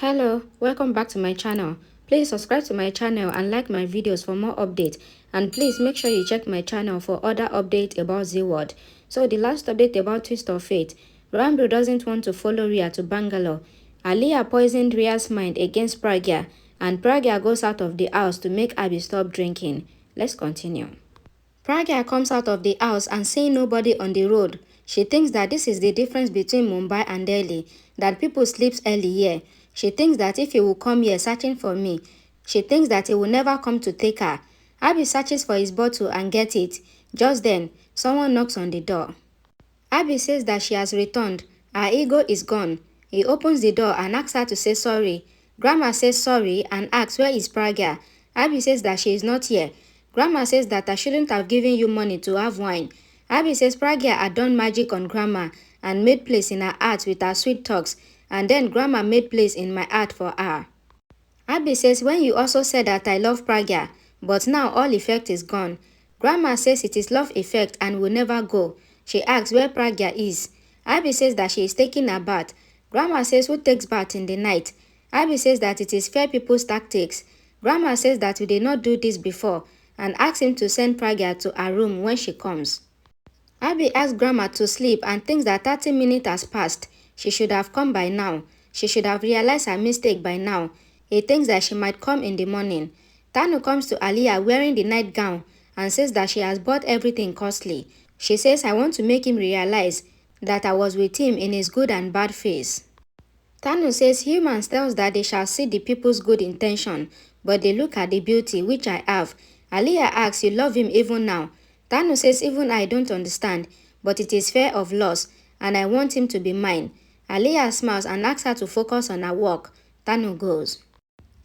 Hello, welcome back to my channel. Please subscribe to my channel and like my videos for more updates. And please make sure you check my channel for other updates about Z-Word. So the last update about Twist of Fate. Rambo doesn't want to follow Rhea to Bangalore. Aliyah poisoned Rhea's mind against Pragya. And Pragya goes out of the house to make Abhi stop drinking. Let's continue. Pragya comes out of the house and seeing nobody on the road. She thinks that this is the difference between Mumbai and Delhi, that people sleep early here. She thinks that if he will come here searching for me, she thinks that he will never come to take her. Abhi searches for his bottle and gets it. Just then, someone knocks on the door. Abhi says that she has returned. Her ego is gone. He opens the door and asks her to say sorry. Grandma says sorry and asks where is Pragya. Abhi says that she is not here. Grandma says that I shouldn't have given you money to have wine. Abhi says Pragya had done magic on Grandma and made place in her heart with her sweet talks, and then Grandma made place in my heart for her. Abhi says when you also said that I love Pragya, but now all effect is gone. Grandma says it is love effect and will never go. She asks where Pragya is. Abhi says that she is taking a bath. Grandma says who takes bath in the night? Abhi says that it is fair people's tactics. Grandma says that we did not do this before and asks him to send Pragya to her room when she comes. Abhi asks Grandma to sleep and thinks that 30 minutes has passed. She should have come by now. She should have realized her mistake by now. He thinks that she might come in the morning. Tanu comes to Aliyah wearing the nightgown and says that she has bought everything costly. She says, I want to make him realize that I was with him in his good and bad phase. Tanu says humans tells that they shall see the people's good intention, but they look at the beauty which I have. Aliyah asks, you love him even now? Tanu says, even I don't understand, but it is fear of loss, and I want him to be mine. Aliyah smiles and asks her to focus on her work. Tanu goes.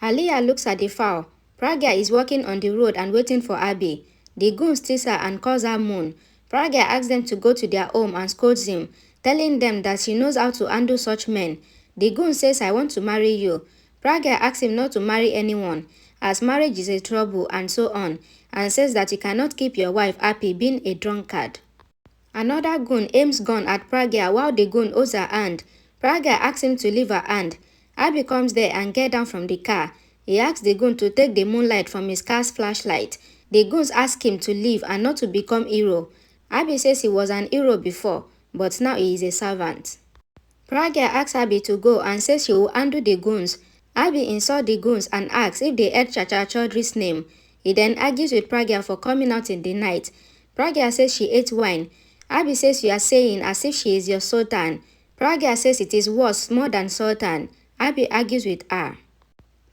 Aliyah looks at the fowl. Pragya is walking on the road and waiting for Abhi. The goons tease her and calls her Moon. Pragya asks them to go to their home and scolds him, telling them that she knows how to handle such men. The goon says, I want to marry you. Pragya asks him not to marry anyone, as marriage is a trouble and so on, and says that you cannot keep your wife happy being a drunkard. Another goon aims gun at Pragya while the goon holds her hand. Pragya asks him to leave her hand. Abhi comes there and gets down from the car. He asks the goon to take the moonlight from his car's flashlight. The goons ask him to leave and not to become hero. Abhi says he was an hero before, but now he is a servant. Pragya asks Abhi to go and says she will handle the goons. Abhi insults the goons and asks if they heard Chacha Chaudhry's name. He then argues with Pragya for coming out in the night. Pragya says she ate wine. Abhi says you are saying as if she is your sultan. Pragya says it is worse, more than sultan. Abhi argues with her.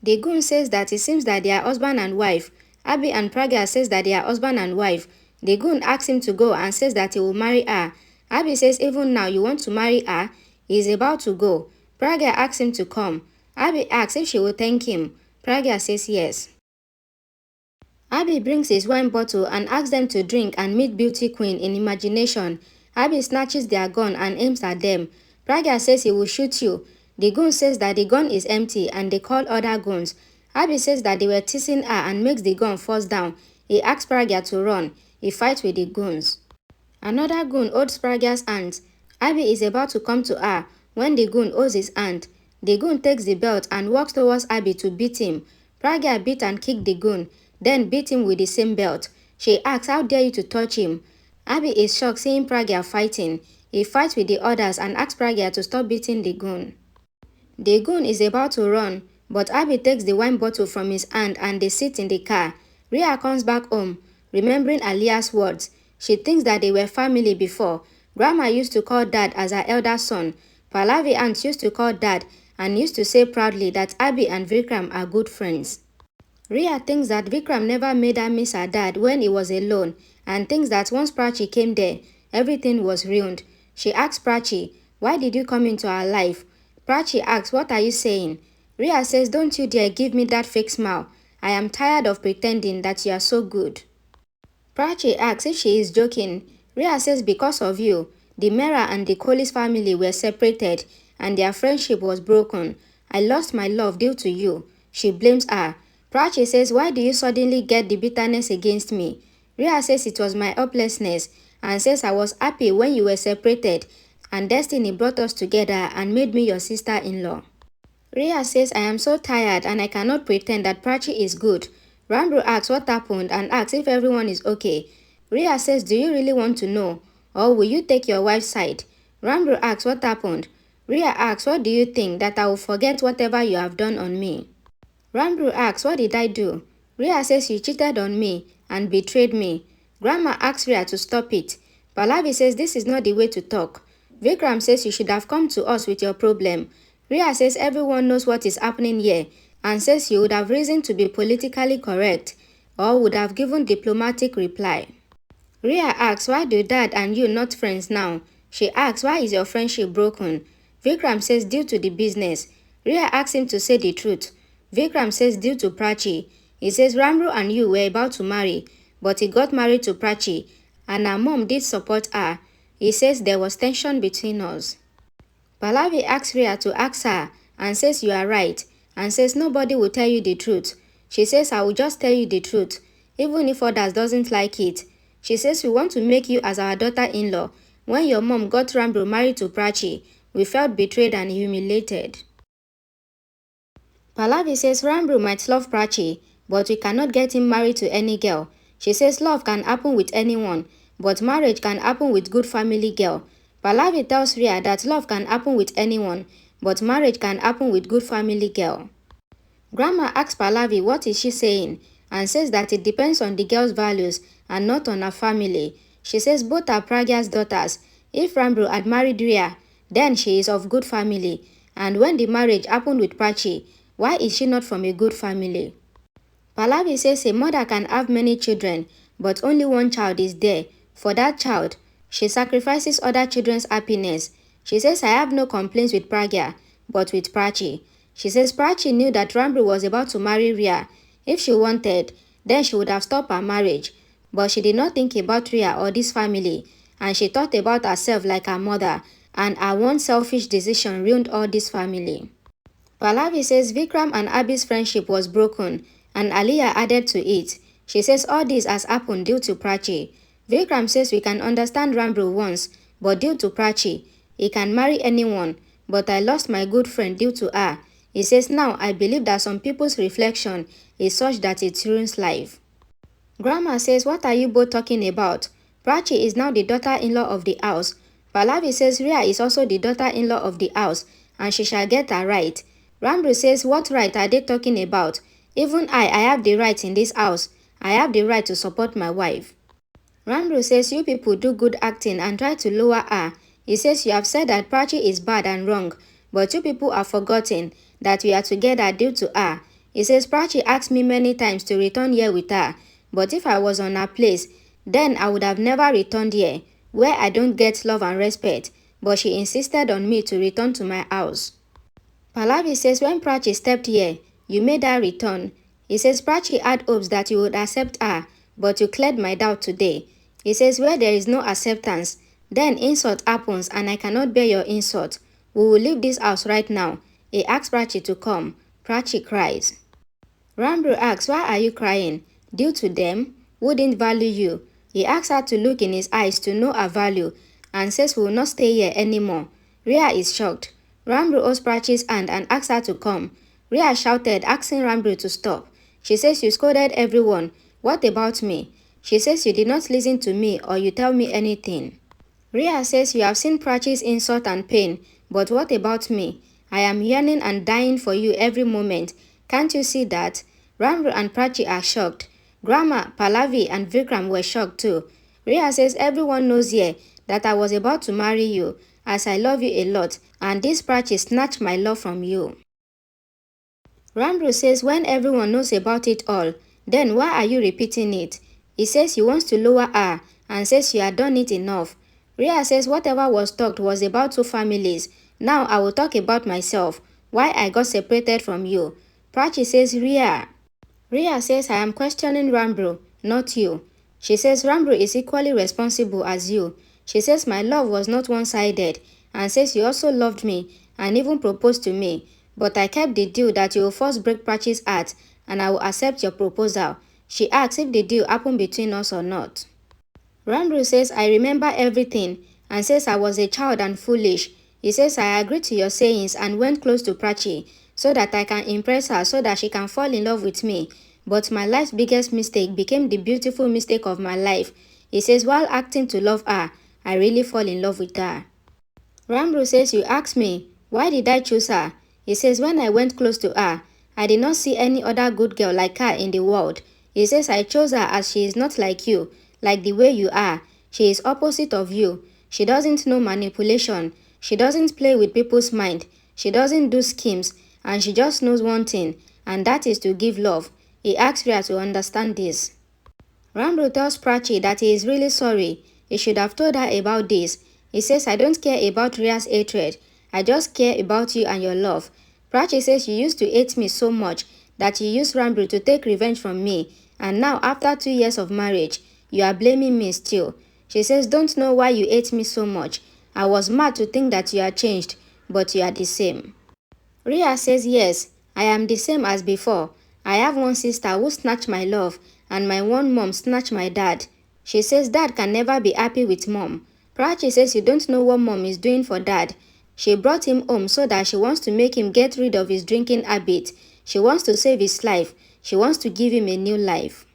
The goon says that it seems that they are husband and wife. Abhi and Pragya says that they are husband and wife. The goon asks him to go and says that he will marry her. Abhi says even now you want to marry her? He is about to go. Pragya asks him to come. Abhi asks if she will thank him. Pragya says yes. Abhi brings his wine bottle and asks them to drink and meet Beauty Queen in imagination. Abhi snatches their gun and aims at them. Pragya says he will shoot you. The goon says that the gun is empty and they call other goons. Abhi says that they were teasing her and makes the gun fall down. He asks Pragya to run. He fights with the goons. Another goon holds Pragya's hand. Abhi is about to come to her when the goon holds his hand. The goon takes the belt and walks towards Abhi to beat him. Pragya beat and kicked the goon, then beat him with the same belt. She asks, how dare you to touch him? Abhi is shocked seeing Pragya fighting. He fights with the others and asks Pragya to stop beating the goon. The goon is about to run, but Abhi takes the wine bottle from his hand and they sit in the car. Rhea comes back home, remembering Aliyah's words. She thinks that they were family before. Grandma used to call Dad as her elder son. Pallavi aunt used to call Dad and used to say proudly that Abhi and Vikram are good friends. Rhea thinks that Vikram never made her miss her dad when he was alone and thinks that once Prachi came there, everything was ruined. She asks Prachi, why did you come into our life? Prachi asks, what are you saying? Rhea says, don't you dare give me that fake smile. I am tired of pretending that you are so good. Prachi asks if she is joking. Rhea says because of you, the Mera and the Kohli's family were separated and their friendship was broken. I lost my love due to you. She blames her. Prachi says, why do you suddenly get the bitterness against me? Rhea says it was my helplessness and says I was happy when you were separated and destiny brought us together and made me your sister-in-law. Rhea says, I am so tired and I cannot pretend that Prachi is good. Rambo asks what happened and asks if everyone is okay. Rhea says, do you really want to know? Or will you take your wife's side? Rambo asks what happened. Rhea asks, what do you think, that I will forget whatever you have done on me? Rambo asks, what did I do? Rhea says you cheated on me and betrayed me. Grandma asks Rhea to stop it. Pallavi says this is not the way to talk. Vikram says you should have come to us with your problem. Rhea says everyone knows what is happening here and says you would have reason to be politically correct or would have given diplomatic reply. Rhea asks, why do dad and you not friends now? She asks, why is your friendship broken? Vikram says due to the business. Rhea asks him to say the truth. Vikram says due to Prachi. He says Ramro and you were about to marry, but he got married to Prachi, and her mom did support her. He says there was tension between us. Pallavi asks Rhea to ask her and says you are right and says nobody will tell you the truth. She says I will just tell you the truth, even if others doesn't like it. She says we want to make you as our daughter-in-law. When your mom got Rambo married to Prachi, we felt betrayed and humiliated. Pallavi says Rambo might love Prachi, but we cannot get him married to any girl. She says love can happen with anyone, but marriage can happen with good family girl. Pallavi tells Rhea that love can happen with anyone, but marriage can happen with good family girl. Grandma asks Pallavi what is she saying and says that it depends on the girl's values and not on her family. She says both are Pragya's daughters. If Rambo had married Rhea, then she is of good family. And when the marriage happened with Prachi, why is she not from a good family? Pallavi says a mother can have many children, but only one child is there. For that child, she sacrifices other children's happiness. She says I have no complaints with Pragya, but with Prachi. She says Prachi knew that Rambo was about to marry Rhea. If she wanted, then she would have stopped her marriage. But she did not think about Rhea or this family, and she thought about herself like her mother, and her one selfish decision ruined all this family. Pallavi says Vikram and Abhi's friendship was broken, and Aliyah added to it. She says all this has happened due to Prachi. Vikram says we can understand Rambo once, but due to Prachi, he can marry anyone, but I lost my good friend due to her. He says now I believe that some people's reflection is such that it ruins life. Grandma says what are you both talking about? Prachi is now the daughter-in-law of the house. Pallavi says Rhea is also the daughter-in-law of the house, and she shall get her right. Rambo says what right are they talking about? Even I have the right in this house. I have the right to support my wife. Rambo says you people do good acting and try to lower her. He says you have said that Prachi is bad and wrong, but you people are forgotten that we are together due to her. He says Prachi asked me many times to return here with her, but if I was on her place, then I would have never returned here, where I don't get love and respect, but she insisted on me to return to my house. Pallavi says when Prachi stepped here, you made her return. He says Prachi had hopes that you would accept her, but you cleared my doubt today. He says where there is no acceptance, then insult happens and I cannot bear your insult. We will leave this house right now. He asks Prachi to come. Prachi cries. Rambo asks why are you crying? Due to them who didn't value you. He asks her to look in his eyes to know her value and says we will not stay here anymore. Rhea is shocked. Rambo holds Prachi's hand and asks her to come. Rhea shouted, asking Rambo to stop. She says you scolded everyone. What about me? She says you did not listen to me or you tell me anything. Rhea says you have seen Prachi's insult and pain, but what about me? I am yearning and dying for you every moment. Can't you see that? Rambo and Prachi are shocked. Grandma, Pallavi and Vikram were shocked too. Rhea says everyone knows here that I was about to marry you, as I love you a lot, and this Prachi snatched my love from you. Rambo says when everyone knows about it all, then why are you repeating it? He says he wants to lower her and says you had done it enough. Rhea says whatever was talked was about two families. Now I will talk about myself, why I got separated from you. Prachi says Rhea. Rhea says I am questioning Rambo, not you. She says Rambo is equally responsible as you. She says my love was not one-sided and says you also loved me and even proposed to me. But I kept the deal that you will first break Prachi's heart and I will accept your proposal. She asks if the deal happened between us or not. Rambo says I remember everything and says I was a child and foolish. He says I agreed to your sayings and went close to Prachi, so that I can impress her so that she can fall in love with me. But my life's biggest mistake became the beautiful mistake of my life. He says while acting to love her, I really fall in love with her. Rambro says you asked me, why did I choose her? He says when I went close to her, I did not see any other good girl like her in the world. He says I chose her as she is not like you, like the way you are. She is opposite of you. She doesn't know manipulation. She doesn't play with people's mind. She doesn't do schemes. And she just knows one thing, and that is to give love. He asks Rhea to understand this. Rambro tells Prachi that he is really sorry. He should have told her about this. He says, I don't care about Rhea's hatred. I just care about you and your love. Prachi says you used to hate me so much that you used Rambro to take revenge from me. And now, after 2 years of marriage, you are blaming me still. She says, don't know why you hate me so much. I was mad to think that you are changed, but you are the same. Rhea says, yes, I am the same as before. I have one sister who snatched my love, and my one mom snatched my dad. She says dad can never be happy with mom. Prachi says you don't know what mom is doing for dad. She brought him home so that she wants to make him get rid of his drinking habit. She wants to save his life. She wants to give him a new life.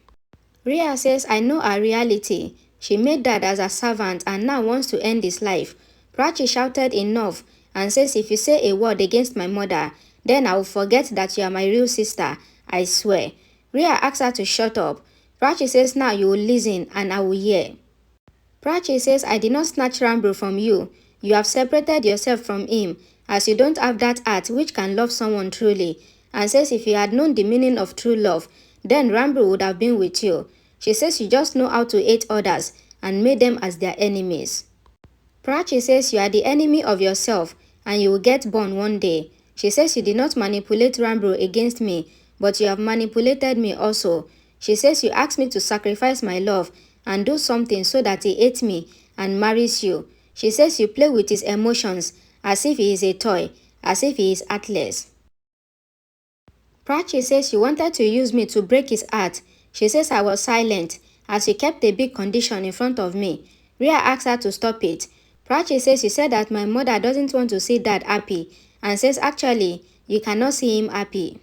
Rhea says, I know her reality. She made dad as a servant and now wants to end his life. Prachi shouted enough and says if you say a word against my mother, then I will forget that you are my real sister. I swear. Rhea asks her to shut up. Prachi says now you will listen and I will hear. Prachi says I did not snatch Rambro from you. You have separated yourself from him as you don't have that heart which can love someone truly. And says if you had known the meaning of true love, then Rambro would have been with you. She says you just know how to hate others and made them as their enemies. Prachi says you are the enemy of yourself and you will get born one day. She says you did not manipulate Rambro against me, but you have manipulated me also. She says you asked me to sacrifice my love and do something so that he hates me and marries you. She says you play with his emotions as if he is a toy, as if he is heartless. Prachi says you wanted to use me to break his heart. She says I was silent as you kept a big condition in front of me. Rhea asks her to stop it. Prachi says you said that my mother doesn't want to see dad happy and says actually you cannot see him happy.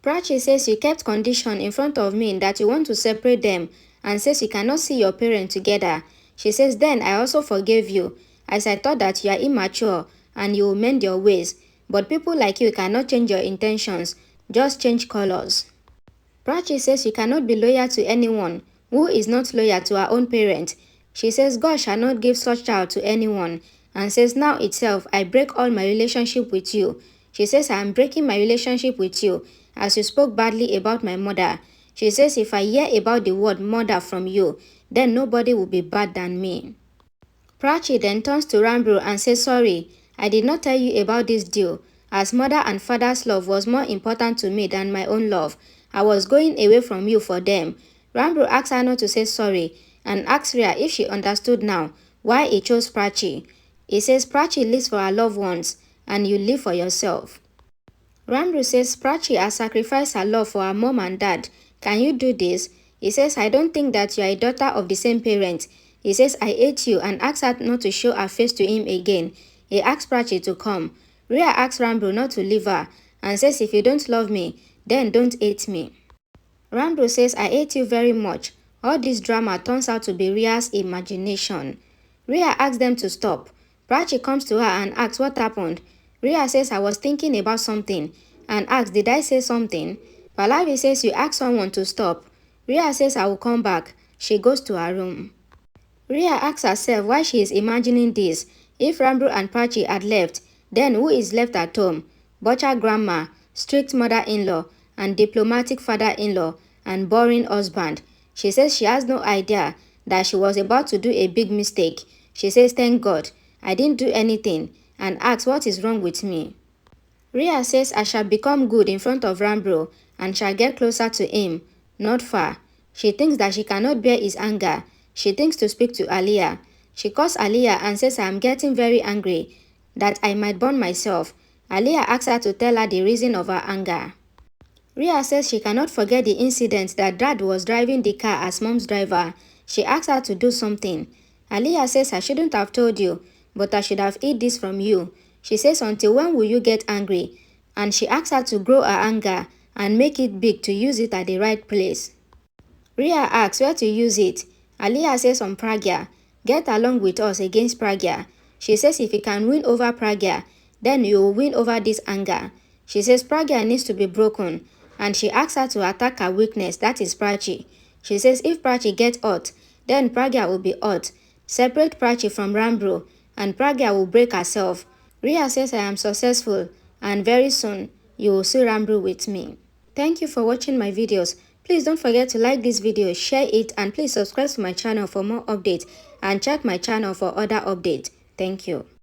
Prachi says you kept condition in front of me that you want to separate them and says you cannot see your parents together. She says then I also forgave you as I thought that you are immature and you will mend your ways, but people like you cannot change your intentions, just change colors. Prachi says you cannot be loyal to anyone who is not loyal to her own parent. She says God shall not give such child to anyone and says now itself I break all my relationship with you. She says I am breaking my relationship with you as you spoke badly about my mother. She says if I hear about the word mother from you, then nobody will be bad than me. Prachi then turns to Rambro and says sorry, I did not tell you about this deal as mother and father's love was more important to me than my own love. I was going away from you for them. Rambro asks her not to say sorry and asks Rhea if she understood now why he chose Prachi. He says Prachi lives for her loved ones and you live for yourself. Rambro says Prachi has sacrificed her love for her mom and dad. Can you do this? He says I don't think that you are a daughter of the same parent. He says I hate you and asks her not to show her face to him again. He asks Prachi to come. Rhea asks Rambro not to leave her and says if you don't love me, then don't hate me. Rambro says I hate you very much. All this drama turns out to be Rhea's imagination. Rhea asks them to stop. Prachi comes to her and asks what happened. Rhea says I was thinking about something and asks did I say something? Pallavi says you asked someone to stop. Rhea says I will come back. She goes to her room. Rhea asks herself why she is imagining this. If Rambro and Prachi had left, then who is left at home? Butcher grandma, strict mother-in-law, and diplomatic father-in-law, and boring husband. She says she has no idea that she was about to do a big mistake. She says thank God, I didn't do anything, and asks what is wrong with me. Rhea says I shall become good in front of Rambro and shall get closer to him, not far. She thinks that she cannot bear his anger. She thinks to speak to Aliyah. She calls Aliyah and says I am getting very angry, that I might burn myself. Aliyah asks her to tell her the reason of her anger. Rhea says she cannot forget the incident that dad was driving the car as mom's driver. She asks her to do something. Aliyah says I shouldn't have told you, but I should have hid this from you. She says until when will you get angry? and she asks her to grow her anger and make it big to use it at the right place. Rhea asks where to use it. Aliyah says on Pragya, get along with us against Pragya. She says if you can win over Pragya, then you will win over this anger. She says Pragya needs to be broken, and she asks her to attack her weakness, that is Prachi. She says if Prachi gets hot, then Pragya will be hot. Separate Prachi from Rambro, and Pragya will break herself. Rhea says I am successful, and very soon you will see Rambro with me. Thank you for watching my videos. Please don't forget to like this video, share it, and please subscribe to my channel for more updates and check my channel for other updates. Thank you.